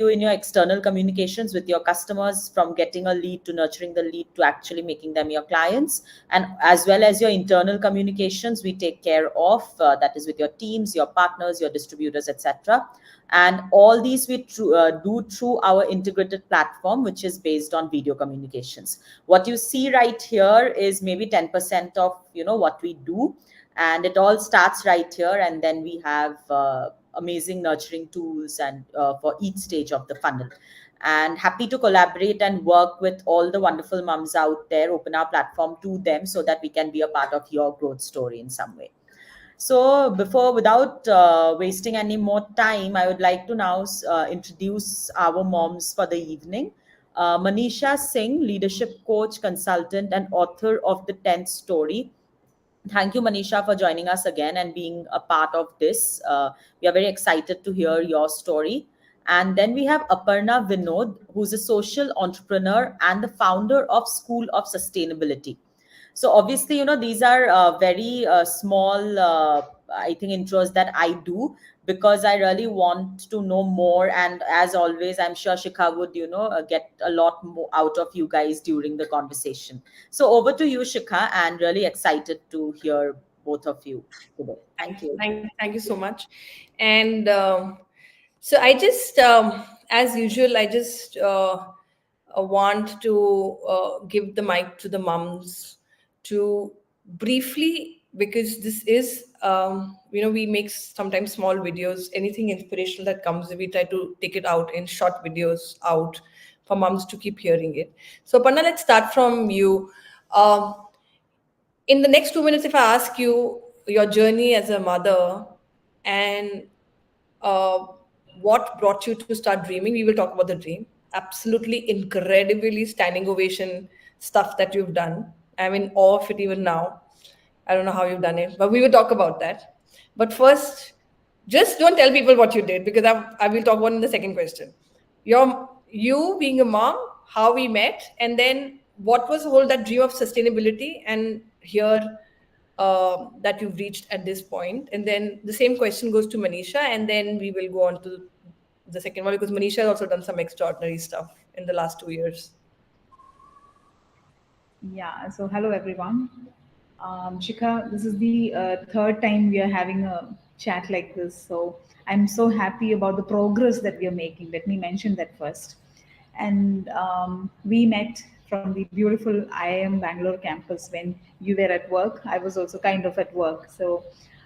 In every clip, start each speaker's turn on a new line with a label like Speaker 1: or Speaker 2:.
Speaker 1: you in your external communications with your customers, from getting a lead to nurturing the lead to actually making them your clients, and as well as your internal communications we take care of, that is with your teams, your partners, your distributors, etc. And all these we do through our integrated platform, which is based on video communications. What you see right here is maybe 10% of what we do, and it all starts right here. And then we have amazing nurturing tools and for each stage of the funnel. And happy to collaborate and work with all the wonderful moms out there, open our platform to them so that we can be a part of your growth story in some way. So without wasting any more time, I would like to now introduce our moms for the evening. Manisha Singh, leadership coach, consultant, and author of The 10th Story. Thank you, Manisha, for joining us again and being a part of this. We are very excited to hear your story. And then we have Aparna Vinod, who's a social entrepreneur and the founder of School of Sustainability. So obviously, these are very small, I think, intros that I do because I really want to know more. And as always, I'm sure Shikha would, get a lot more out of you guys during the conversation. So over to you, Shikha, and really excited to hear both of you today. Thank you.
Speaker 2: Thank you so much. And so I just, as usual, I just want to give the mic to the moms to briefly, because this is, we make sometimes small videos, anything inspirational that comes, we try to take it out in short videos out for moms to keep hearing it. So Aparna, let's start from you. In the next 2 minutes, if I ask you your journey as a mother and what brought you to start dreaming, we will talk about the dream. Absolutely incredibly standing ovation stuff that you've done. I'm in awe of it even now. I don't know how you've done it, but we will talk about that. But first, just don't tell people what you did, because I will talk about in the second question. You being a mom, how we met, and then what was the whole that dream of sustainability, and here that you've reached at this point. And then the same question goes to Manisha, and then we will go on to the second one, because Manisha has also done some extraordinary stuff in the last 2 years.
Speaker 3: Yeah, so hello everyone. Shikha, this is the third time we are having a chat like this. So I'm so happy about the progress that we are making. Let me mention that first. And we met from the beautiful IIM Bangalore campus when you were at work. I was also kind of at work. So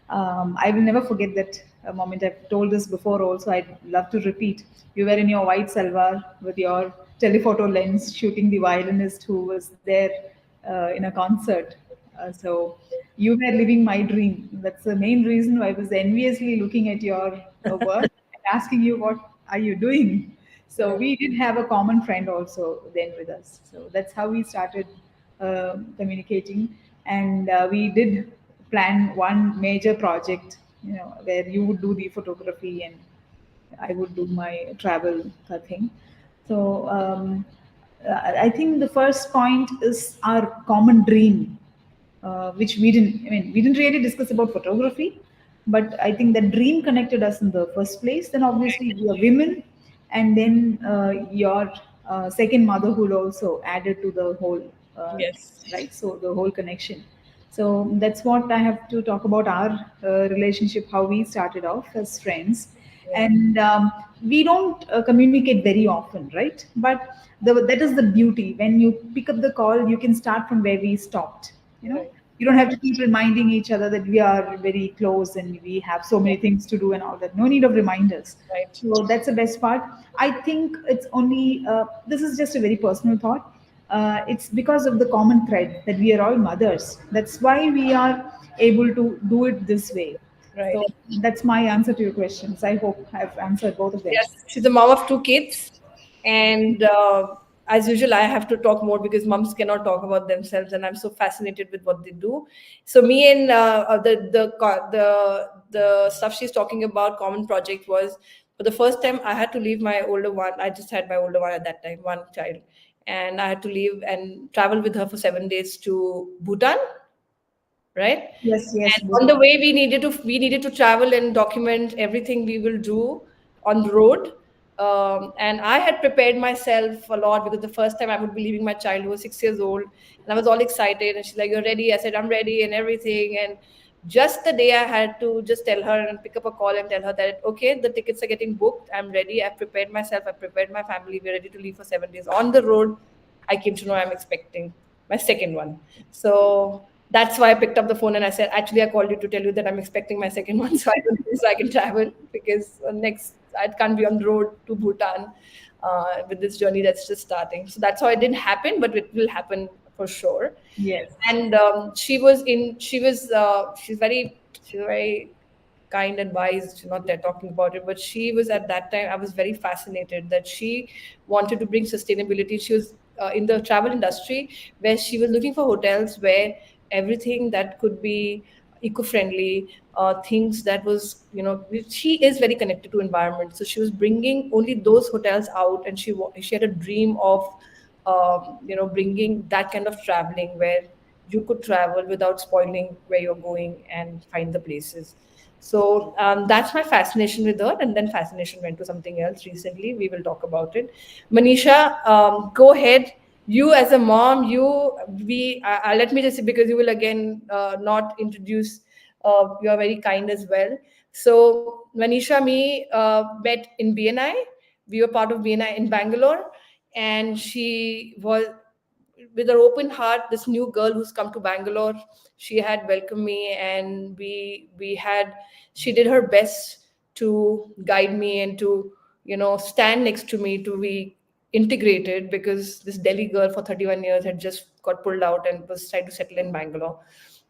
Speaker 3: I will never forget that moment. I've told this before also. I'd love to repeat. You were in your white salwar with your telephoto lens shooting the violinist who was there in a concert. So you were living my dream. That's the main reason why I was enviously looking at your work and asking you, what are you doing? So we did have a common friend also then with us. So that's how we started communicating. And we did plan one major project, where you would do the photography and I would do my travel thing. So I think the first point is our common dream, which we didn't really discuss about photography, but I think that dream connected us in the first place. Then obviously we are women, and then your second motherhood also added to the whole,
Speaker 2: Yes.
Speaker 3: right? So the whole connection. So that's what I have to talk about our relationship, how we started off as friends. And we don't communicate very often, right? But that is the beauty. When you pick up the call, you can start from where we stopped.
Speaker 2: Right.
Speaker 3: You don't have to keep reminding each other that we are very close and we have so many things to do and all that. No need of reminders.
Speaker 2: Right.
Speaker 3: So that's the best part. I think it's only, this is just a very personal thought. It's because of the common thread that we are all mothers. That's why we are able to do it this way.
Speaker 2: Right.
Speaker 3: So that's my answer to your questions. I hope I've answered both of them.
Speaker 2: Yes, she's a mom of 2 kids, and as usual, I have to talk more because moms cannot talk about themselves, and I'm so fascinated with what they do. So me and the stuff she's talking about, common project, was for the first time I had to leave my older one. I just had my older one at that time, one child, and I had to leave and travel with her for 7 days to Bhutan. Right.
Speaker 3: Yes.
Speaker 2: And on the way, we needed to travel and document everything we will do on the road. And I had prepared myself a lot because the first time I would be leaving my child who was 6 years old, and I was all excited. And she's like, "You're ready?" I said, "I'm ready," and everything. And just the day I had to just tell her and pick up a call and tell her that, okay, the tickets are getting booked. I'm ready. I've prepared myself. I've prepared my family. We're ready to leave for 7 days. On the road, I came to know I'm expecting my second one. So that's why I picked up the phone and I said, actually, I called you to tell you that I'm expecting my second one, so I can travel because next I can't be on the road to Bhutan with this journey that's just starting. So that's how it didn't happen, but it will happen for sure.
Speaker 3: Yes.
Speaker 2: And she's very kind and wise. She's not there talking about it, but she was at that time. I was very fascinated that she wanted to bring sustainability. She was in the travel industry where she was looking for hotels where everything that could be eco-friendly, things that was, she is very connected to environment. So she was bringing only those hotels out, and she had a dream of bringing that kind of traveling where you could travel without spoiling where you're going and find the places. So that's my fascination with her, and then fascination went to something else recently. We will talk about it. Manisha, go ahead. You as a mom, let me just say, because you will again not introduce. You are very kind as well. So Manisha, me met in BNI. We were part of BNI in Bangalore, and she was with her open heart. This new girl who's come to Bangalore, she had welcomed me, and we had she did her best to guide me and to stand next to me to be integrated, because this Delhi girl for 31 years had just got pulled out and was trying to settle in Bangalore.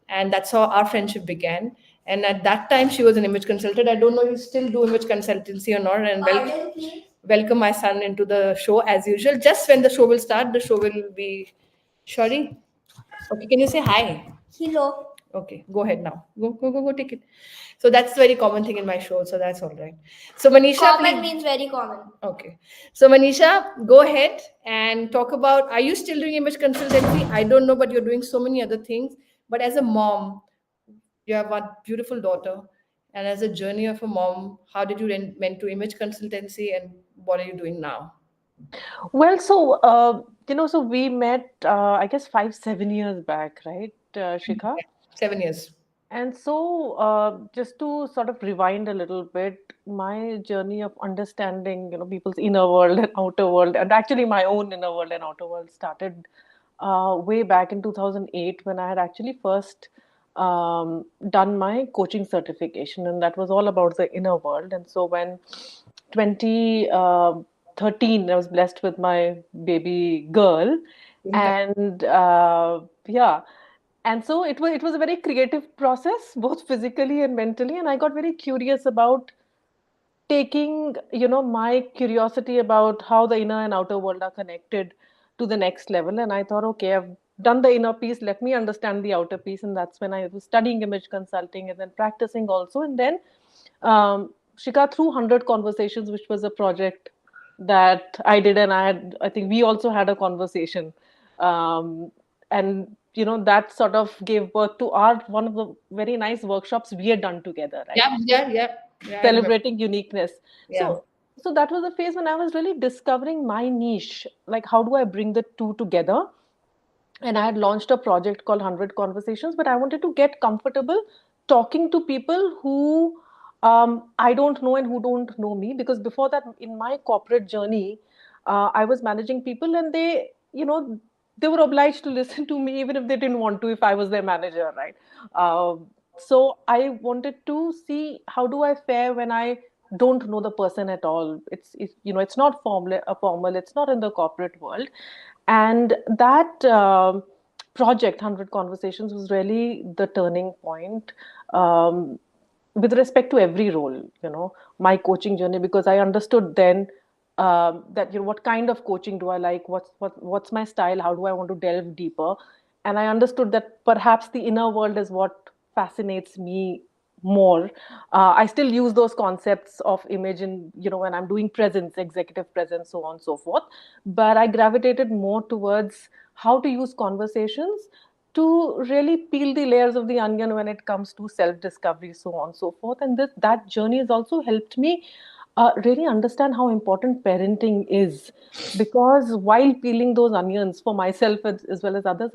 Speaker 2: And that's how our friendship began. And at that time, she was an image consultant. I don't know if you still do image consultancy or not. And welcome my son into the show as usual. Just when the show will start, the show will be. Sorry. Okay, can you say hi? Hello. Okay, go ahead now. Go, take it. So that's a very common thing in my show, so that's all right. So Manisha,
Speaker 4: Common means very common.
Speaker 2: okay. So Manisha, go ahead and talk about, are you still doing image consultancy? I don't know, but you're doing so many other things. But as a mom, you have one beautiful daughter. And as a journey of a mom, how did you went to image consultancy, and what are you doing now?
Speaker 5: Well, so we met, I guess 5, 7 years back, right, Shikha?
Speaker 2: 7 years.
Speaker 5: And so, just to sort of rewind a little bit, my journey of understanding, people's inner world and outer world, and actually my own inner world and outer world started way back in 2008 when I had actually first done my coaching certification, and that was all about the inner world. And so when 2013, I was blessed with my baby girl, and yeah, and so it was a very creative process, both physically and mentally, and I got very curious about taking my curiosity about how the inner and outer world are connected to the next level. And I thought, okay, I've done the inner piece, let me understand the outer piece. And that's when I was studying image consulting and then practicing also. And then Shika, through 100 conversations, which was a project that I did, and I think we also had a conversation, and that sort of gave birth to our one of the very nice workshops we had done together, right?
Speaker 2: Yeah,
Speaker 5: Celebrating uniqueness.
Speaker 2: Yeah.
Speaker 5: So that was a phase when I was really discovering my niche, like how do I bring the two together. And I had launched a project called 100 Conversations, but I wanted to get comfortable talking to people who I don't know and who don't know me, because before that, in my corporate journey, I was managing people, and they were obliged to listen to me even if they didn't want to, if I was their manager, right? So I wanted to see how do I fare when I don't know the person at all. It's not formal, it's not in the corporate world. And that project 100 Conversations was really the turning point, with respect to every role, my coaching journey, because I understood then that what kind of coaching do I like, what's my style, how do I want to delve deeper. And I understood that perhaps the inner world is what fascinates me more. I still use those concepts of image in, when I'm doing presence, executive presence, so on and so forth, but I gravitated more towards how to use conversations to really peel the layers of the onion when it comes to self discovery, so on and so forth. And that journey has also helped me really understand how important parenting is, because while peeling those onions for myself as well as others,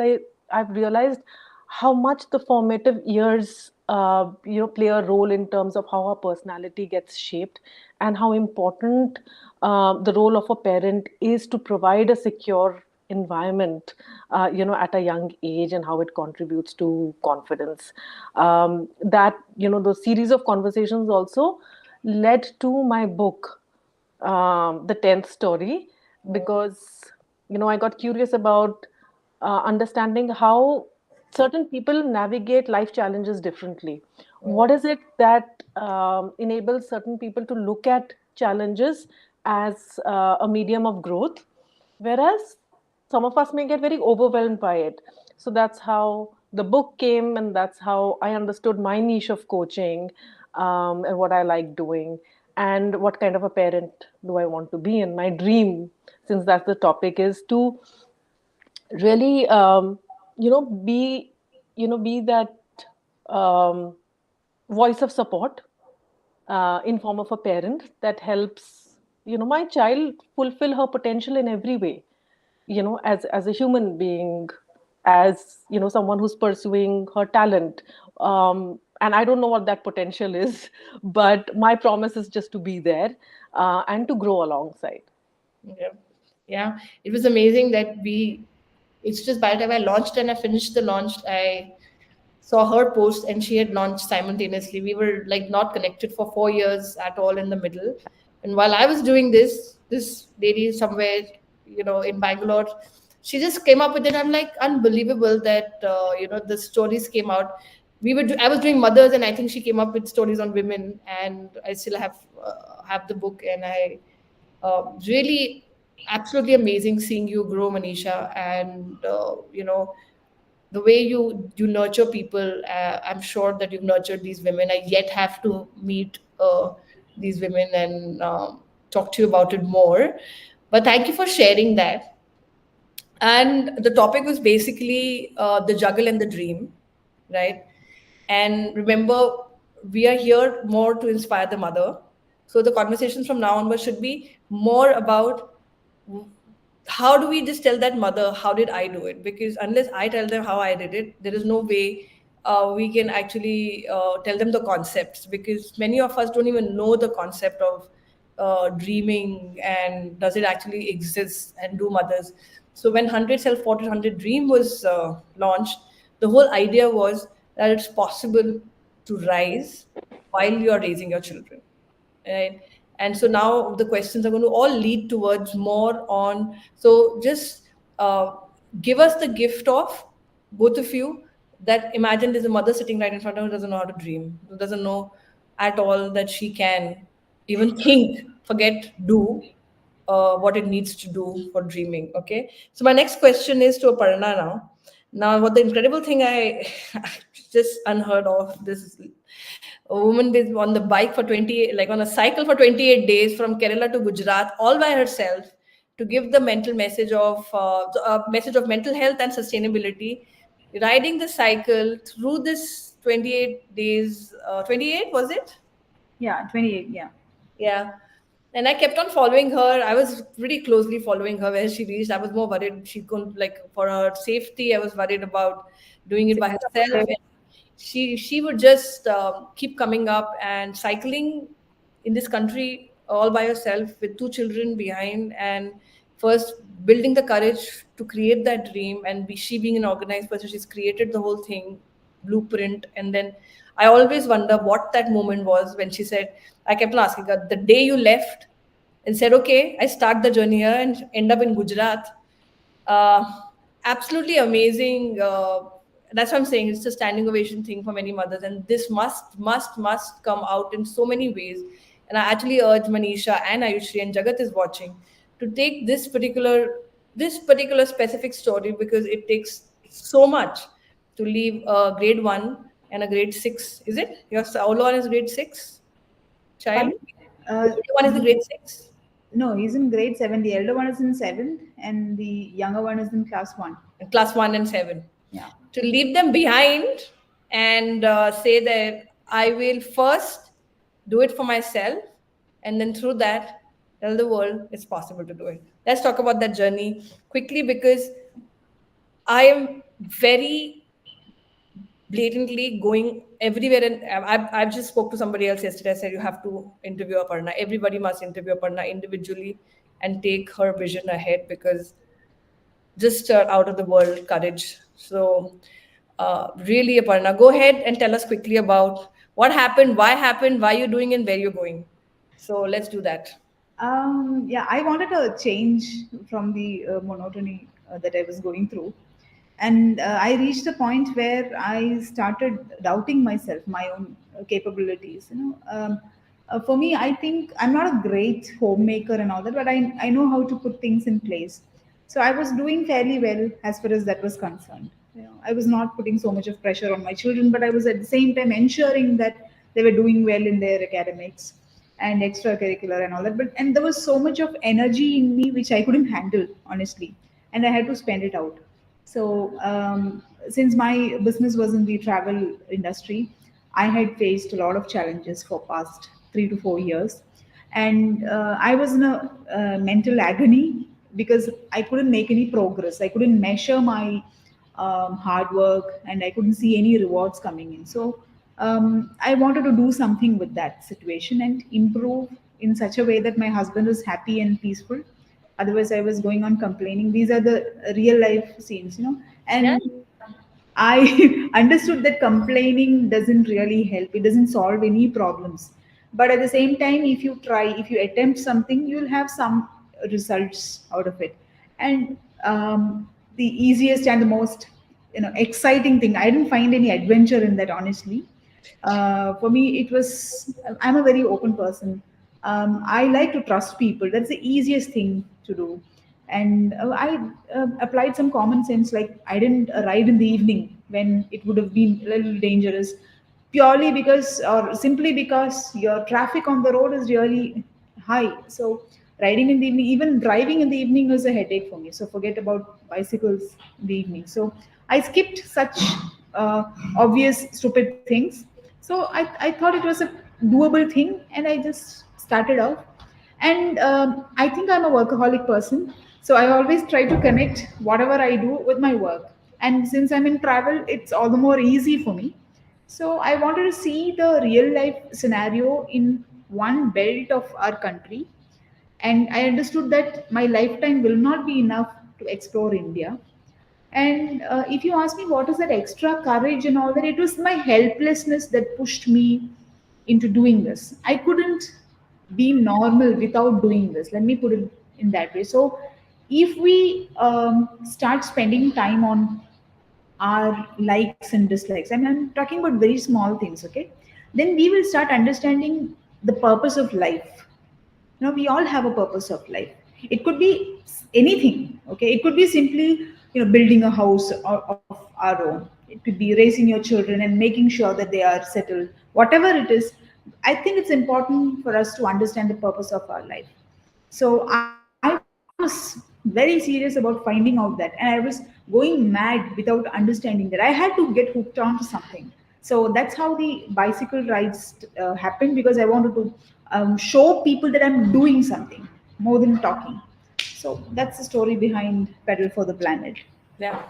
Speaker 5: I've realized how much the formative years play a role in terms of how our personality gets shaped, and how important the role of a parent is to provide a secure environment at a young age, and how it contributes to confidence. That those series of conversations also led to my book, the 10th story, because I got curious about understanding how certain people navigate life challenges differently. What is it that enables certain people to look at challenges as a medium of growth, whereas some of us may get very overwhelmed by it? So that's how the book came, and that's how I understood my niche of coaching, and what I like doing, and what kind of a parent do I want to be. And my dream, since that's the topic, is to really be be that um, voice of support in form of a parent that helps my child fulfill her potential in every way, as a human being, as someone who's pursuing her talent. And I don't know what that potential is, but my promise is just to be there, and to grow alongside.
Speaker 2: Yeah. Yeah. It was amazing that it's just by the time I launched and I finished the launch, I saw her post and she had launched simultaneously. We were like not connected for 4 years at all in the middle. And while I was doing this lady somewhere, in Bangalore, she just came up with it. I'm like, unbelievable that, the stories came out. I was doing mothers, and I think she came up with stories on women, and I still have the book, and I really absolutely amazing seeing you grow, Manisha, and the way you nurture people. I'm sure that you've nurtured these women. I yet have to meet these women and talk to you about it more. But thank you for sharing that. And the topic was basically the juggle and the dream, right? And remember, we are here more to inspire the mother. So the conversations from now onward should be more about how do we just tell that mother, how did I do it? Because unless I tell them how I did it, there is no way we can actually tell them the concepts, because many of us don't even know the concept of dreaming and does it actually exist, and do mothers. So when 100 self portrait 100 dream was launched, the whole idea was that it's possible to rise while you are raising your children, right? And so now the questions are going to all lead towards more on, so just give us the gift of, both of you, that imagine there's a mother sitting right in front of her who doesn't know how to dream, who doesn't know at all that she can even think, forget do what it needs to do for dreaming. Okay, so my next question is to Aparna now. Now, what the incredible thing I just unheard of, this a woman is on the bike for 20, like on a cycle for 28 days from Kerala to Gujarat, all by herself, to give the mental message of message of mental health and sustainability, riding the cycle through this 28 days. 28 was it?
Speaker 3: Yeah, 28. Yeah.
Speaker 2: Yeah. And I kept on following her. I was pretty closely following her where she reached. I was more worried she couldn't, like, for her safety. I was worried about doing it by herself. And she would just keep coming up and cycling in this country all by herself with two children behind, and first building the courage to create that dream. And she being an organized person, she's created the whole thing, blueprint. And then I always wonder what that moment was when she said, I kept on asking her, the day you left and said, okay, I start the journey here and end up in Gujarat. Uh, Absolutely amazing. That's what I'm saying. It's a standing ovation thing for many mothers, and this must come out in so many ways. And I actually urge Manisha and Ayushree, and Jagat is watching, to take this particular specific story, because it takes so much to leave a grade one and a grade six. Is it your older one is grade six child?
Speaker 3: Pardon?
Speaker 2: The
Speaker 3: Uh,
Speaker 2: older one is the grade six.
Speaker 3: no, he's in grade 7. The elder one is in 7th, and the younger one is in class 1.
Speaker 2: Class 1 and 7,
Speaker 3: Yeah.
Speaker 2: to leave them behind and say that I will first do it for myself, and then through that tell the world it's possible to do it. Let's talk about that journey quickly, because I am very blatantly going everywhere, and I've just spoke to somebody else yesterday. I said you have to interview Aparna. Everybody must interview Aparna individually and take her vision ahead, because just out of the world courage. So really, Aparna, go ahead and tell us quickly about what happened, why you're doing, and where you're going. So let's do that.
Speaker 3: Yeah, I wanted a change from the monotony that I was going through. And I reached a point where I started doubting myself, my own capabilities. For me, I think I'm not a great homemaker and all that, but I know how to put things in place. So I was doing fairly well as far as that was concerned. I was not putting so much of pressure on my children, but I was at the same time ensuring that they were doing well in their academics and extracurricular and all that. But and there was so much of energy in me which I couldn't handle, honestly, and I had to spend it out. So since my business was in the travel industry, I had faced a lot of challenges for past 3 to 4 years, and I was in a mental agony because I couldn't make any progress. I couldn't measure my hard work, and I couldn't see any rewards coming in. So I wanted to do something with that situation and improve in such a way that my husband is happy and peaceful. Otherwise, I was going on complaining. These are the real life scenes.
Speaker 2: Yeah.
Speaker 3: And I understood that complaining doesn't really help. It doesn't solve any problems. But at the same time, if you attempt something, you'll have some results out of it. And the easiest and the most exciting thing, I didn't find any adventure in that, honestly. For me, it was, I'm a very open person. I like to trust people. That's the easiest thing to do. And I applied some common sense, like I didn't ride in the evening when it would have been a little dangerous, purely because, or simply because, your traffic on the road is really high. So riding in the evening, even driving in the evening, is a headache for me. So forget about bicycles in the evening. So I skipped such obvious stupid things. So I thought it was a doable thing, and I just started off. And I think I'm a workaholic person. So I always try to connect whatever I do with my work. And since I'm in travel, it's all the more easy for me. So I wanted to see the real life scenario in one belt of our country. And I understood that my lifetime will not be enough to explore India. And if you ask me what is that extra courage and all that, it was my helplessness that pushed me into doing this. I couldn't be normal without doing this. Let me put it in that way. So, if we start spending time on our likes and dislikes, I mean, I'm talking about very small things, okay? Then we will start understanding the purpose of life. We all have a purpose of life. It could be anything, okay? It could be simply, building a house of our own. It could be raising your children and making sure that they are settled. Whatever it is, I think it's important for us to understand the purpose of our life. So I was very serious about finding out that, and I was going mad without understanding that. I had to get hooked on to something. So that's how the bicycle rides happened, because I wanted to show people that I'm doing something more than talking. So that's the story behind Pedal for the Planet.
Speaker 2: Yeah.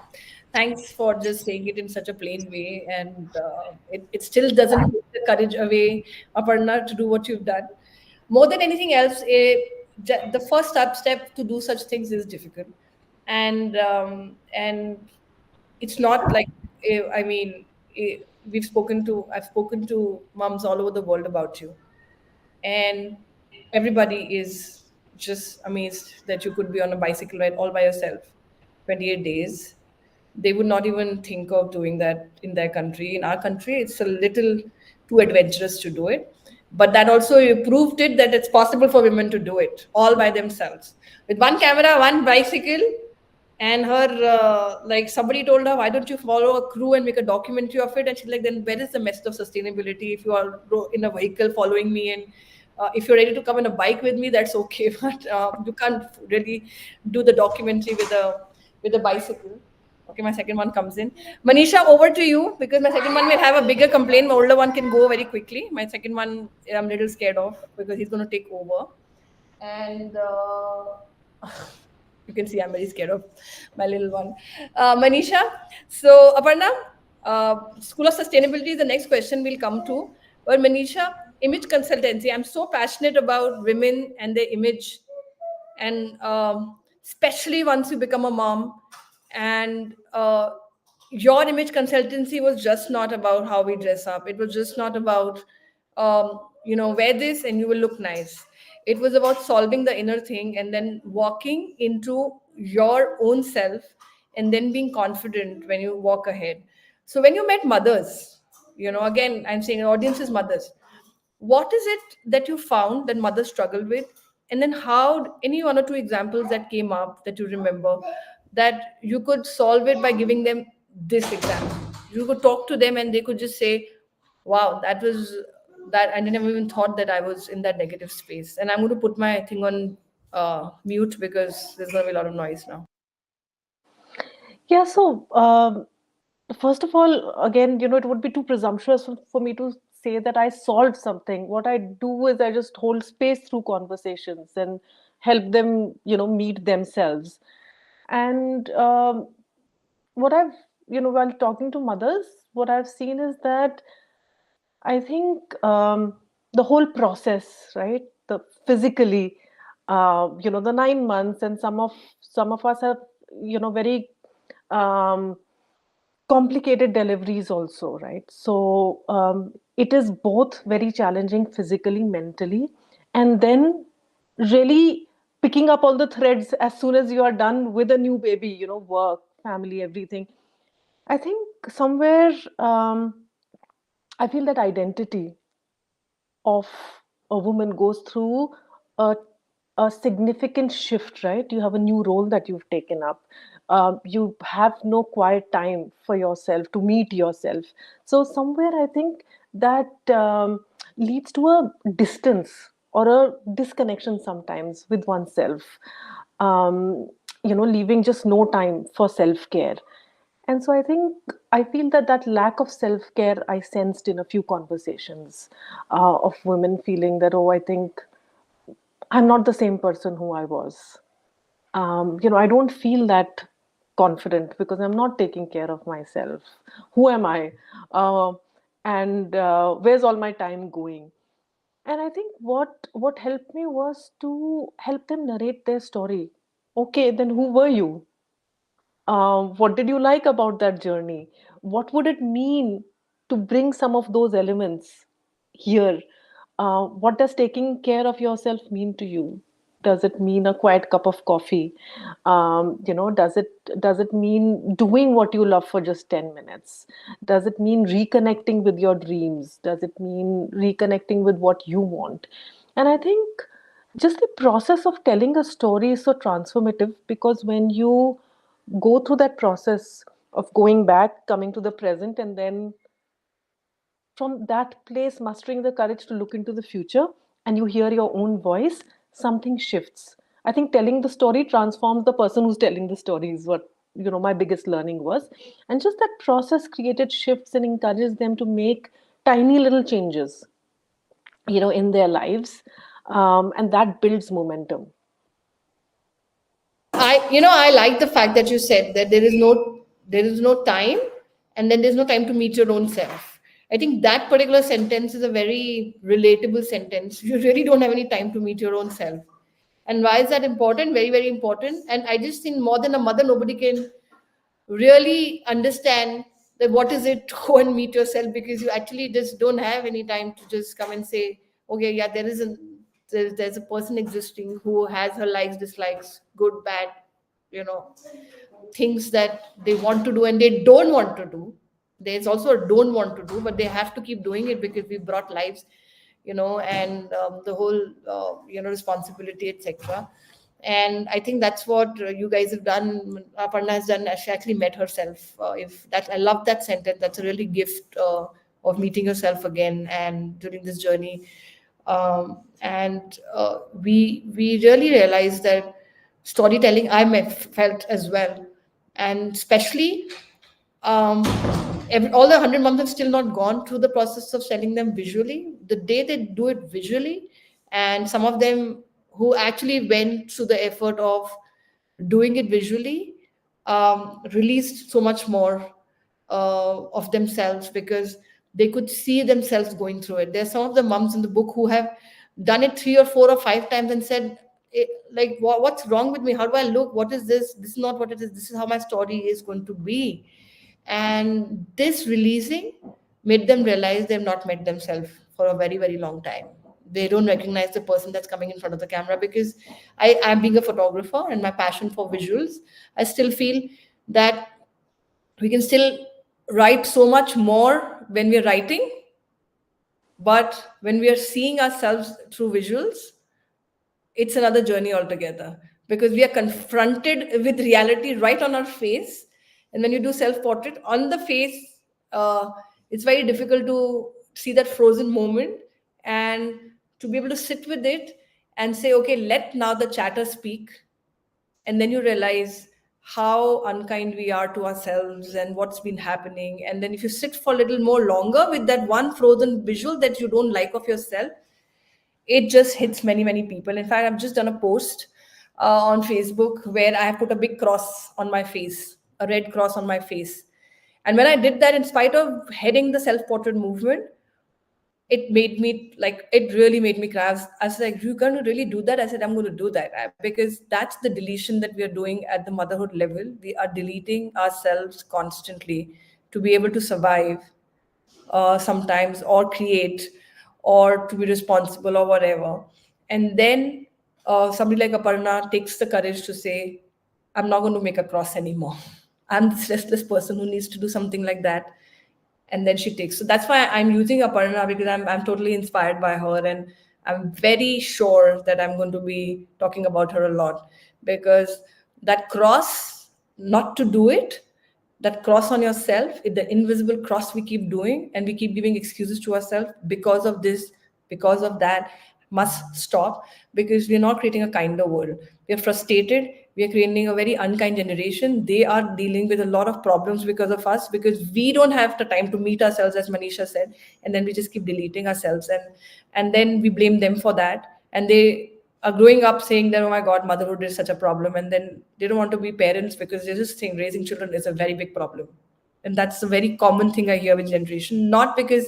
Speaker 2: Thanks for just saying it in such a plain way. And it still doesn't take the courage away, Aparna, to do what you've done. More than anything else, the first step to do such things is difficult. And it's not like, I mean, I've spoken to moms all over the world about you, and everybody is just amazed that you could be on a bicycle ride all by yourself 28 days. They would not even think of doing that in their country. In our country, it's a little too adventurous to do it, but that also proved it that it's possible for women to do it all by themselves with one camera, one bicycle. And her like, somebody told her, why don't you follow a crew and make a documentary of it? And she's like, then where is the message of sustainability if you are in a vehicle following me? And if you're ready to come on a bike with me, that's okay. But you can't really do the documentary with a bicycle. Okay, my second one comes in. Manisha, over to you, because my second one will have a bigger complaint. My older one can go very quickly. My second one, I'm a little scared of because he's going to take over. And you can see I'm very scared of my little one. Manisha, so Aparna, School of Sustainability is the next question we'll come to. But Manisha, image consultancy, I'm so passionate about women and their image, and especially once you become a mom. And your image consultancy was just not about how we dress up. It was just not about wear this and you will look nice. It was about solving the inner thing and then walking into your own self, and then being confident when you walk ahead. So when you met mothers, again, I'm saying audience is mothers, what is it that you found that mothers struggle with? And then how, any one or two examples that came up that you remember, that you could solve it by giving them this example. You could talk to them and they could just say, wow, that was that, I never even thought that I was in that negative space. And I'm going to put my thing on mute because there's going to be a lot of noise now.
Speaker 5: Yeah, so first of all, again, it would be too presumptuous for me to say that I solved something. What I do is I just hold space through conversations and help them, meet themselves. And what I've, while talking to mothers, what I've seen is that I think the whole process, right? The physically, the 9 months, and some of us have, very um, complicated deliveries also, right? So it is both very challenging physically, mentally, and then really picking up all the threads as soon as you are done with a new baby, work, family, everything. I think somewhere I feel that identity of a woman goes through a, a significant shift, right? You have a new role that you've taken up. You have no quiet time for yourself to meet yourself. So, somewhere I think that leads to a distance or a disconnection sometimes with oneself. Leaving just no time for self care. And so I feel that that lack of self care I sensed in a few conversations of women feeling that, oh, I think I'm not the same person who I was. I don't feel that confident because I'm not taking care of myself. Who am I? Uh, and where's all my time going? And I think what helped me was to help them narrate their story. Okay, then who were you? What did you like about that journey? What would it mean to bring some of those elements here? What does taking care of yourself mean to you? Does it mean a quiet cup of coffee? Does it mean doing what you love for just 10 minutes? Does it mean reconnecting with your dreams? Does it mean reconnecting with what you want? And I think just the process of telling a story is so transformative because when you go through that process of going back, coming to the present, and then from that place, mustering the courage to look into the future, and you hear your own voice, something shifts. I think telling the story transforms the person who's telling the story, is what my biggest learning was. And just that process created shifts and encourages them to make tiny little changes, in their lives. And that builds momentum.
Speaker 2: I like the fact that you said that there is no time, and then there's no time to meet your own self. I think that particular sentence is a very relatable sentence. You really don't have any time to meet your own self. And why is that important? Very, very important. And I just think more than a mother, nobody can really understand that what is it to go and meet yourself, because you actually just don't have any time to just come and say, okay, yeah, there's a person existing who has her likes, dislikes, good, bad, you know things that they want to do and they don't want to do. There's also a don't want to do, but they have to keep doing it because we brought lives, and the whole responsibility, etc. And I think that's what you guys have done. Aparna has done. She actually met herself. If that, I love that sentence. That's a really gift of meeting yourself again and during this journey. And we really realized that storytelling. Felt as well And especially, all the 100 moms have still not gone through the process of selling them visually. The day they do it visually, and some of them who actually went through the effort of doing it visually, released so much more of themselves, because they could see themselves going through it. There's some of the moms in the book who have done it 3 or 4 or 5 times and said, like, what's wrong with me? How do I look? What is this? This is not what it is. This is how my story is going to be. And this releasing made them realize they've not met themselves for a very, very long time. They don't recognize the person that's coming in front of the camera, because I'm being a photographer and my passion for visuals, I still feel that we can still write so much more when we're writing, but when we are seeing ourselves through visuals, it's another journey altogether, because we are confronted with reality right on our face. And when you do self portrait on the face, it's very difficult to see that frozen moment, and to be able to sit with it and say, okay, let now the chatter speak. And then you realize how unkind we are to ourselves and what's been happening. And then if you sit for a little more longer with that one frozen visual that you don't like of yourself, it just hits many, many people. In fact, I've just done a post on Facebook where I have put a big cross on my face, a red cross on my face. And when I did that, in spite of heading the self-portrait movement, it made me, like, it really made me cry. I was like, you're going to really do that? I said, I'm going to do that, because that's the deletion that we are doing at the motherhood level. We are deleting ourselves constantly to be able to survive, sometimes, or create, or to be responsible, or whatever. And then somebody like Aparna takes the courage to say, I'm not going to make a cross anymore. I'm this restless person who needs to do something like that. And then she takes. So that's why I'm using Aparna, because I'm totally inspired by her. And I'm very sure that I'm going to be talking about her a lot, because that cross, not to do it, that cross on yourself, the invisible cross we keep doing, and we keep giving excuses to ourselves because of this, because of that, must stop, because we're not creating a kinder world. We are frustrated. We are creating a very unkind generation. They are dealing with a lot of problems because of us, because we don't have the time to meet ourselves, as Manisha said, and then we just keep deleting ourselves, and then we blame them for that. And they are growing up saying that, oh my God, motherhood is such a problem. And then they don't want to be parents, because they just think raising children is a very big problem. And that's a very common thing I hear with generation, not because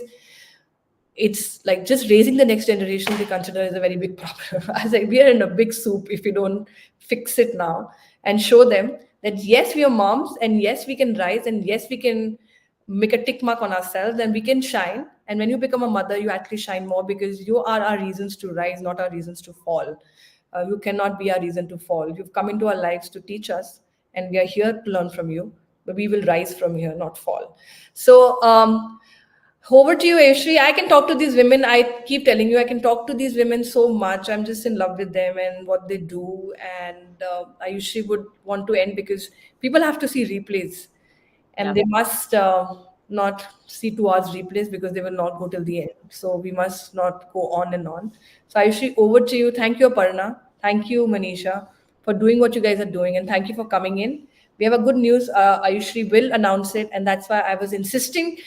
Speaker 2: it's like just raising the next generation they consider is a very big problem. I was like, we are in a big soup if we don't fix it now and show them that yes, we are moms, and yes, we can rise, and yes, we can make a tick mark on ourselves, and we can shine. And when you become a mother, you actually shine more, because you are our reasons to rise, not our reasons to fall. You cannot be our reason to fall. You've come into our lives to teach us, and we are here to learn from you, but we will rise from here, not fall. So over to you, Ayushree. I can talk to these women. I keep telling you, I can talk to these women so much. I'm just in love with them and what they do. And Ayushree would want to end, because people have to see replays, and
Speaker 1: Yeah.
Speaker 2: they must not see 2 hours replays, because they will not go till the end. So we must not go on and on. So Ayushree, over to you. Thank you, Aparna. Thank you, Manisha, for doing what you guys are doing, and thank you for coming in. We have a good news. Ayushree will announce it, and that's why I was insisting.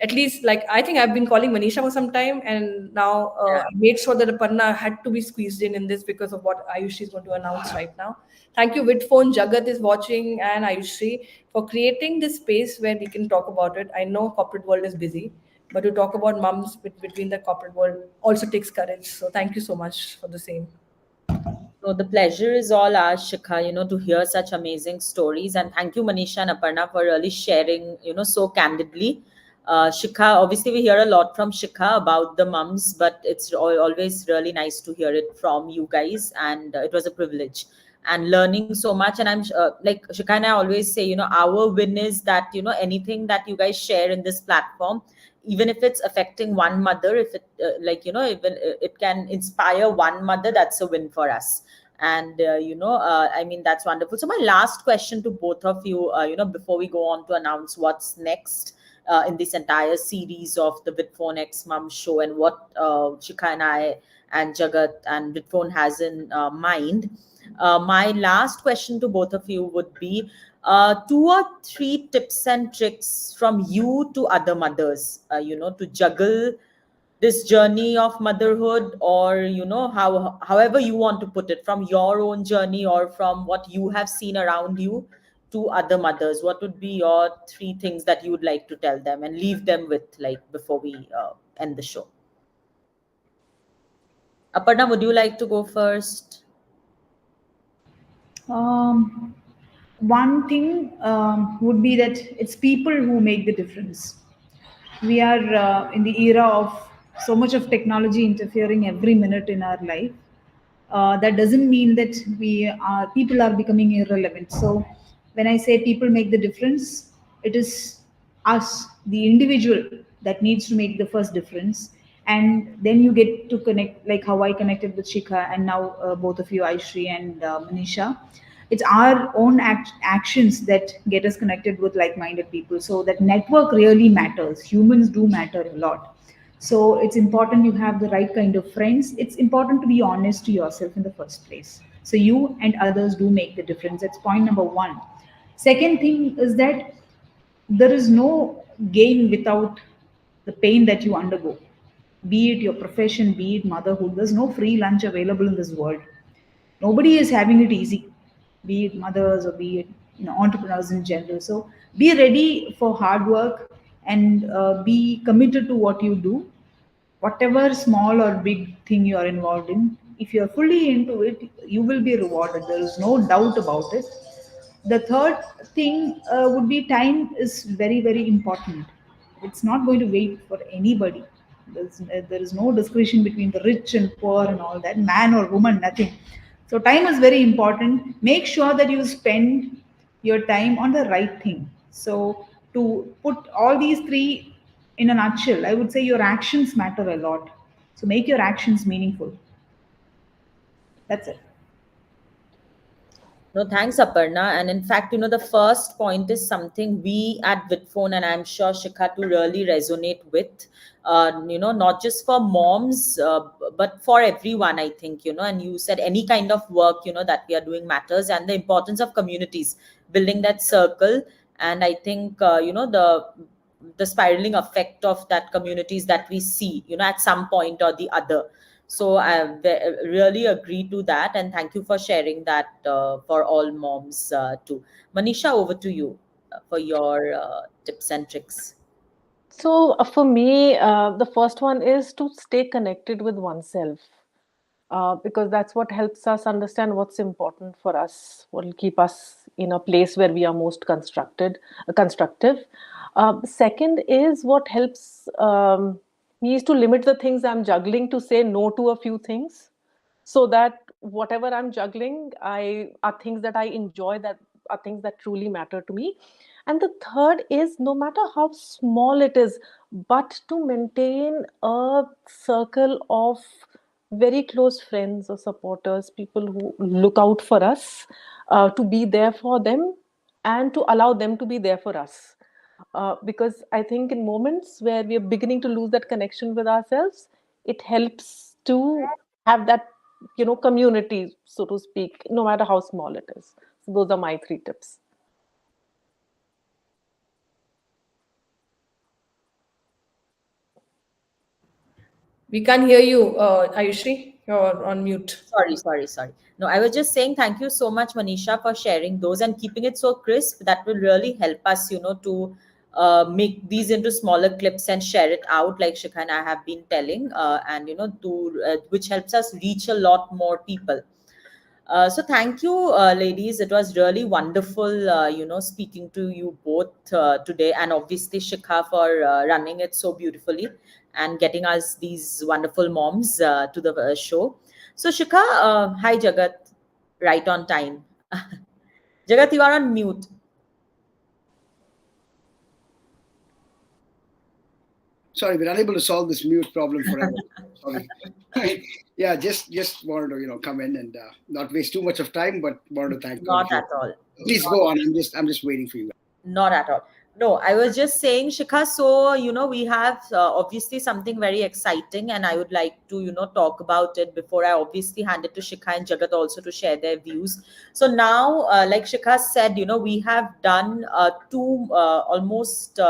Speaker 2: At least, like, I think I've been calling Manisha for some time, and now
Speaker 1: Yeah.
Speaker 2: I made sure that Aparna had to be squeezed in this, because of what Ayushri is going to announce right now. Thank you, Vidphone. Jagat is watching, and Ayushri, for creating this space where we can talk about it. I know corporate world is busy, but to talk about moms between the corporate world also takes courage. So thank you so much for the same.
Speaker 1: So the pleasure is all ours, Shikha, to hear such amazing stories. And thank you, Manisha and Aparna, for really sharing, so candidly. Shikha, obviously we hear a lot from Shikha about the mums, but it's always really nice to hear it from you guys. And it was a privilege and learning so much. And like Shikha and I always say, our win is that, anything that you guys share in this platform, even if it's affecting one mother, if it even it can inspire one mother, that's a win for us. And I mean, that's wonderful. So my last question to both of you, before we go on to announce what's next in this entire series of the Vidphone X Mom show, and what Shikha and I and Jagat and Vidphone has in mind. My last question to both of you would be, 2 or 3 tips and tricks from you to other mothers, to juggle this journey of motherhood, or however you want to put it, from your own journey or from what you have seen around you to other mothers. What would be your 3 things that you would like to tell them and leave them with, like, before we end the show? Aparna, would you like to go first?
Speaker 3: One thing would be that it's people who make the difference. We are in the era of so much of technology interfering every minute in our life. That doesn't mean that people are becoming irrelevant. So when I say people make the difference, it is us, the individual, that needs to make the first difference. And then you get to connect, like how I connected with Shikha, and now both of you, Ayushree and Manisha. It's our own actions that get us connected with like-minded people. So that network really matters. Humans do matter a lot. So it's important you have the right kind of friends. It's important to be honest to yourself in the first place. So you and others do make the difference. That's point number one. Second thing is that there is no gain without the pain that you undergo. Be it your profession, be it motherhood, there's no free lunch available in this world. Nobody is having it easy, be it mothers or be it entrepreneurs in general. So be ready for hard work, and be committed to what you do, whatever small or big thing you are involved in. If you are fully into it, you will be rewarded. There is no doubt about it. The third thing would be time is very, very important. It's not going to wait for anybody. There is no discretion between the rich and poor and all that, man or woman, nothing. So time is very important. Make sure that you spend your time on the right thing. So to put all these 3 in a nutshell, I would say your actions matter a lot. So make your actions meaningful. That's it.
Speaker 1: No, thanks, Aparna. And in fact, the first point is something we at Vidphone, and I'm sure Shikha, to really resonate with, not just for moms, but for everyone, I think, and you said any kind of work, that we are doing matters, and the importance of communities, building that circle. And I think, the spiraling effect of that communities that we see, at some point or the other. So I really agree to that, and thank you for sharing that for all moms too. Manisha, over to you for your tips and tricks.
Speaker 5: So for me, the first one is to stay connected with oneself, because that's what helps us understand what's important for us, what will keep us in a place where we are most constructive. Second is what helps me is to limit the things I'm juggling, to say no to a few things, so that whatever I'm juggling are things that I enjoy, that are things that truly matter to me. And the third is, no matter how small it is, but to maintain a circle of very close friends or supporters, people who look out for us, to be there for them and to allow them to be there for us. Because I think in moments where we are beginning to lose that connection with ourselves, it helps to have that, community, so to speak, no matter how small it is. So those are my 3 tips.
Speaker 2: We can't hear you, Ayushree. You're on mute.
Speaker 1: Sorry. No, I was just saying thank you so much, Manisha, for sharing those and keeping it so crisp. That will really help us, to make these into smaller clips and share it out, like Shikha and I have been telling, and which helps us reach a lot more people. So thank you, ladies. It was really wonderful, speaking to you both today, and obviously Shikha for running it so beautifully and getting us these wonderful moms to the show. So Shikha, hi Jagat, right on time. Jagat, you are on mute.
Speaker 4: Sorry, we're unable to solve this mute problem forever. Sorry. Yeah, just wanted to come in and not waste too much of time, but wanted to thank all of
Speaker 1: Not
Speaker 4: you.
Speaker 1: at all.
Speaker 4: Please go on. I'm just waiting for you.
Speaker 1: Not at all. No, I was just saying, Shikha, so, we have obviously something very exciting, and I would like to, talk about it before I obviously hand it to Shikha and Jagat also to share their views. So now, like Shikha said, we have done almost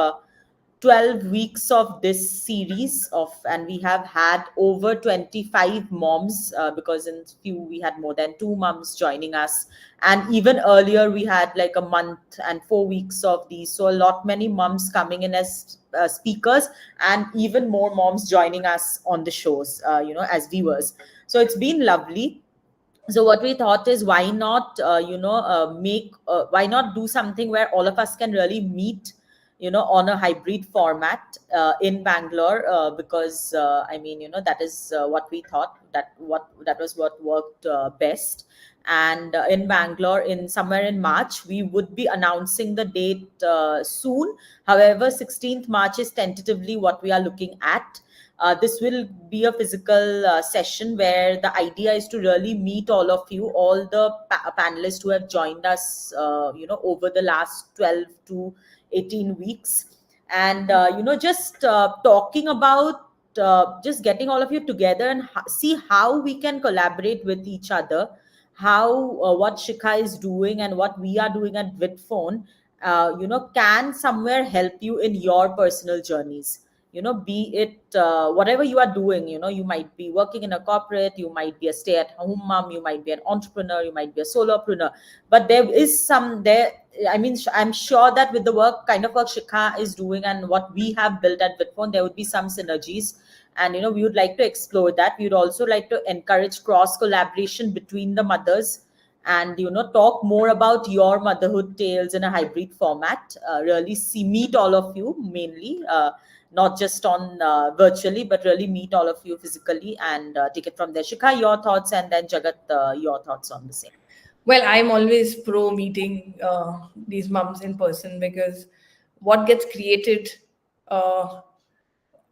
Speaker 1: 12 weeks of this series and we have had over 25 moms, because in few we had more than two moms joining us, and even earlier we had like a month and 4 weeks of these, so a lot many moms coming in as speakers, and even more moms joining us on the shows, as viewers. So it's been lovely. So what we thought is, why not why not do something where all of us can really meet, on a hybrid format in Bangalore, because I mean, that is what we thought, that was what worked best. And in Bangalore, in somewhere in March, we would be announcing the date soon. However, 16th March is tentatively what we are looking at. This will be a physical session where the idea is to really meet all of you, all the panelists who have joined us, over the last 12 to 18 weeks. And, just talking about just getting all of you together and see how we can collaborate with each other, how what Shikha is doing and what we are doing at Vidphone, can somewhere help you in your personal journeys. Be it whatever you are doing. You might be working in a corporate, you might be a stay-at-home mom, you might be an entrepreneur, you might be a solopreneur, but there is some there. I mean, I'm sure that with the kind of work Shikha is doing and what we have built at Vidphone, there would be some synergies. And we would like to explore that. We would also like to encourage cross collaboration between the mothers, and talk more about your motherhood tales in a hybrid format. Really meet all of you mainly, not just on virtually, but really meet all of you physically, and take it from there. Shikha, your thoughts, and then Jagat, your thoughts on the same.
Speaker 2: Well, I'm always pro meeting these mums in person, because what gets created, uh,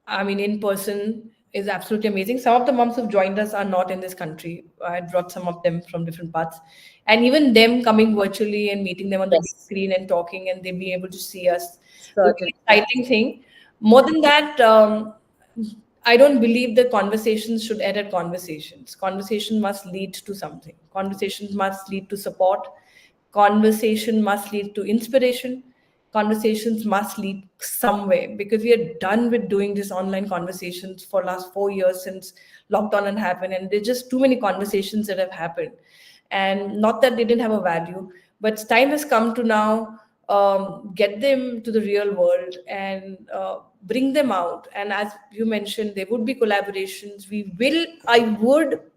Speaker 2: I mean, in person is absolutely amazing. Some of the moms who've joined us are not in this country. I brought some of them from different parts. And even them coming virtually and meeting them on the big
Speaker 1: Yes,
Speaker 2: screen and talking, and they being able to see us would be
Speaker 1: certainly.
Speaker 2: an exciting thing. More than that, I don't believe that conversations should end at conversations. Conversation must lead to something. Conversations must lead to support. Conversation must lead to inspiration. Conversations must lead somewhere, because we are done with doing this online conversations for last 4 years since lockdown had happened, and there's just too many conversations that have happened. And not that they didn't have a value, but time has come to now get them to the real world and bring them out. And as you mentioned, there would be collaborations.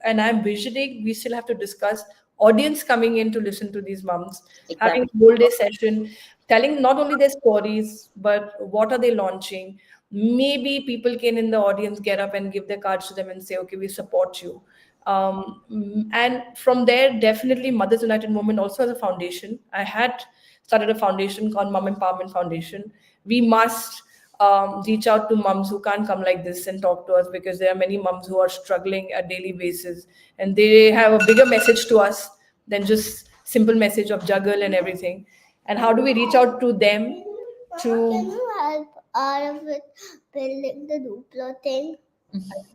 Speaker 2: And I'm visioning, we still have to discuss audience coming in to listen to these moms, having
Speaker 1: Exactly.
Speaker 2: a whole day session, telling not only their stories, but what are they launching. Maybe people can in the audience get up and give their cards to them and say, okay, we support you. And from there, definitely Mothers United Movement also has a foundation. I had started a foundation called Mom Empowerment Foundation. We must reach out to moms who can't come like this and talk to us, because there are many moms who are struggling at daily basis, and they have a bigger message to us than just simple message of juggle and everything. And how do we reach out to them to
Speaker 6: Can you help out with building the Duplo thing?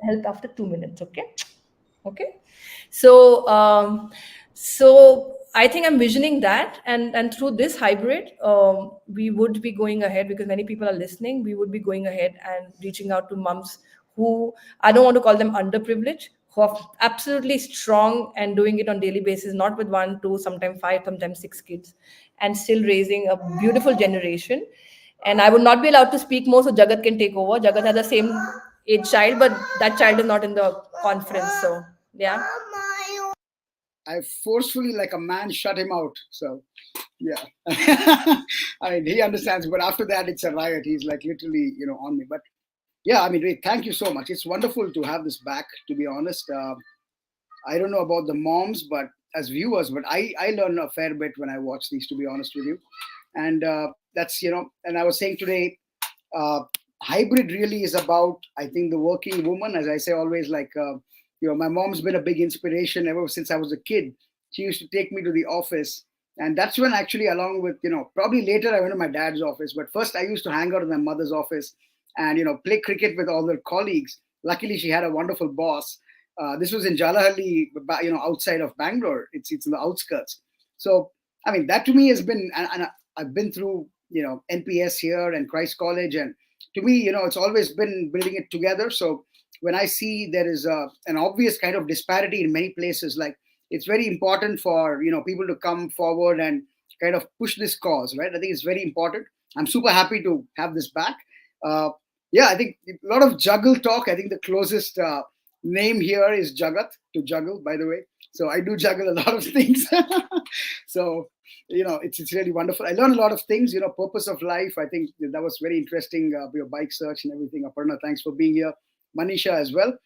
Speaker 2: help after 2 minutes? Okay. So so I think I'm visioning that, and through this hybrid, we would be going ahead, because many people are listening. We would be going ahead and reaching out to moms who, I don't want to call them underprivileged, who are absolutely strong and doing it on daily basis, not with one, two, sometimes five, sometimes six kids, and still raising a beautiful generation. And I would not be allowed to speak more, so Jagat can take over. Jagat has the same age child, but that child is not in the conference. So yeah.
Speaker 4: I forcefully, like a man, shut him out. So, yeah. I mean, he understands, but after that, it's a riot. He's like literally, on me. But yeah, I mean, Ray, thank you so much. It's wonderful to have this back, to be honest. I don't know about the moms, but as viewers, but I learn a fair bit when I watch these, to be honest with you. And that's, and I was saying today, uh, hybrid really is about, I think, the working woman. As I say always, like, my mom's been a big inspiration ever since I was a kid. She used to take me to the office, And that's when actually, along with, probably later I went to my dad's office, but first I used to hang out in my mother's office and, play cricket with all their colleagues. Luckily, she had a wonderful boss. This was in Jalahalli, outside of Bangalore. It's in the outskirts. So, I mean, that to me has been, and I've been through, NPS here and Christ College. And to me, it's always been building it together. So when I see there is an obvious kind of disparity in many places, like, it's very important for people to come forward and kind of push this cause, right? I think it's very important. I'm super happy to have this back. Yeah, I think a lot of juggle talk. I think the closest name here is Jagat, to juggle, by the way. So I do juggle a lot of things. So it's really wonderful. I learned a lot of things. Purpose of life. I think that was very interesting. Your bike search and everything. Aparna, thanks for being here. Manisha as well.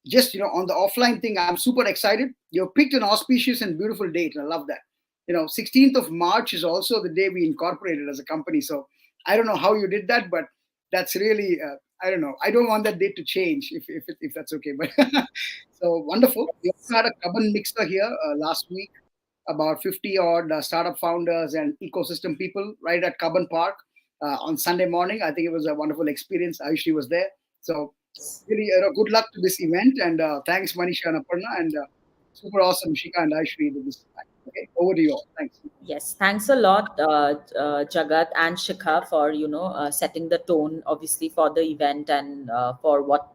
Speaker 4: Just on the offline thing, I'm super excited. You picked an auspicious and beautiful date, and I love that. 16th of March is also the day we incorporated as a company. So I don't know how you did that, but that's really I don't know. I don't want that date to change if that's okay. But so wonderful. We also had a Kaban mixer here last week, about 50 odd startup founders and ecosystem people right at Kaban Park on Sunday morning. I think it was a wonderful experience. Ayushree was there. So really, good luck to this event, and thanks Manisha and Aparna, and super awesome Shikha and Ayushree with this. Okay, over to you all. Thanks.
Speaker 1: Yes, thanks a lot, Jagat and Shikha, for setting the tone, obviously, for the event and for what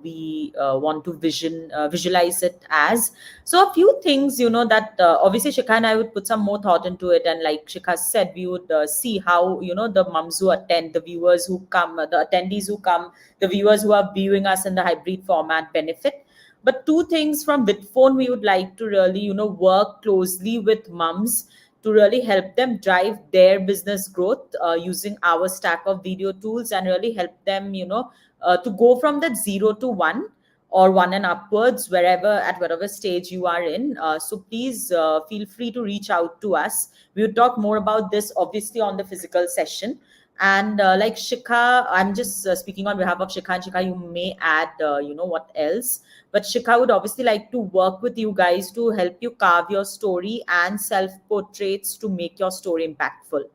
Speaker 1: we want to visualize it as. So a few things, that obviously Shikha and I would put some more thought into it, and like Shikha said, we would see how the moms who attend, the viewers who come, the attendees who come, the viewers who are viewing us in the hybrid format benefit. But two things from Vidphone, we would like to really, work closely with mums to really help them drive their business growth using our stack of video tools, and really help them, to go from that 0 to 1 or 1 and upwards, at whatever stage you are in. So please feel free to reach out to us. We will talk more about this, obviously, on the physical session. And like Shikha, I'm just speaking on behalf of Shikha, and Shikha, you may add, what else. But Shikha would obviously like to work with you guys to help you carve your story and self-portraits to make your story impactful.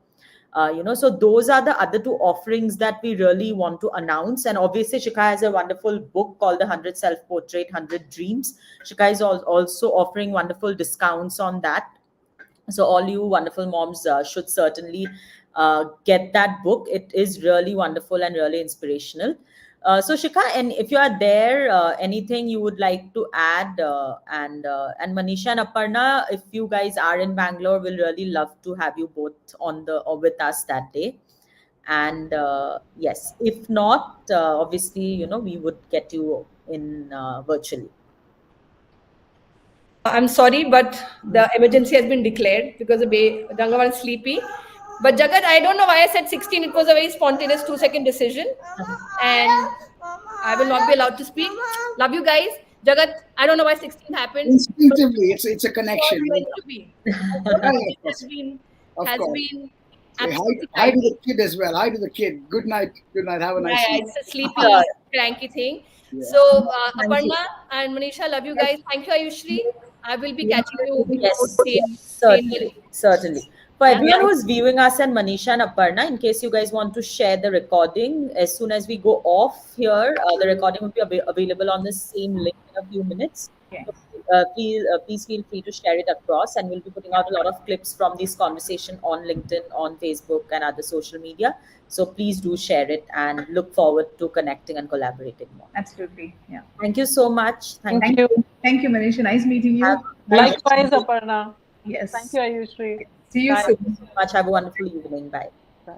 Speaker 1: So those are the other two offerings that we really want to announce. And obviously, Shikha has a wonderful book called The 100 Self-Portrait, 100 Dreams. Shikha is also offering wonderful discounts on that. So all you wonderful moms should certainly get that book. It is really wonderful and really inspirational. So Shikha, and if you are there, anything you would like to add, and Manisha and Aparna, if you guys are in Bangalore, we'll really love to have you both on or with us that day. And yes, if not, obviously, we would get you in virtually.
Speaker 2: I'm sorry, but the emergency has been declared because the Dangavan is sleepy. But Jagat, I don't know why I said 16. It was a very spontaneous 2-second decision. And I will not be allowed to speak. Love you guys. Jagat, I don't know why 16 happened.
Speaker 4: Instinctively, it's a connection.
Speaker 2: Meant to be. Has been
Speaker 4: hi to the kid as well. Hi to the kid. Good night. Good night. Have a nice
Speaker 2: sleep. It's a sleepy, cranky thing. Yeah. So, Aparna and Manisha, love you guys. Thank you, Ayushree. I will be catching you.
Speaker 1: Yes, certainly. For everyone who's viewing us, and Manisha and Aparna, in case you guys want to share the recording, as soon as we go off here, the recording will be available on the same link in a few minutes.
Speaker 3: Okay.
Speaker 1: So, please feel free to share it across, and we'll be putting out a lot of clips from this conversation on LinkedIn, on Facebook, and other social media. So please do share it, and look forward to connecting and collaborating more.
Speaker 3: Absolutely. Yeah.
Speaker 1: Thank you so much.
Speaker 3: Thank you. Thank you, Manisha. Nice meeting you.
Speaker 5: Likewise, Aparna.
Speaker 3: Yes.
Speaker 5: Thank you, Ayushree.
Speaker 3: See you soon.
Speaker 1: Thank you so much. Have a wonderful evening. Bye.
Speaker 5: Bye.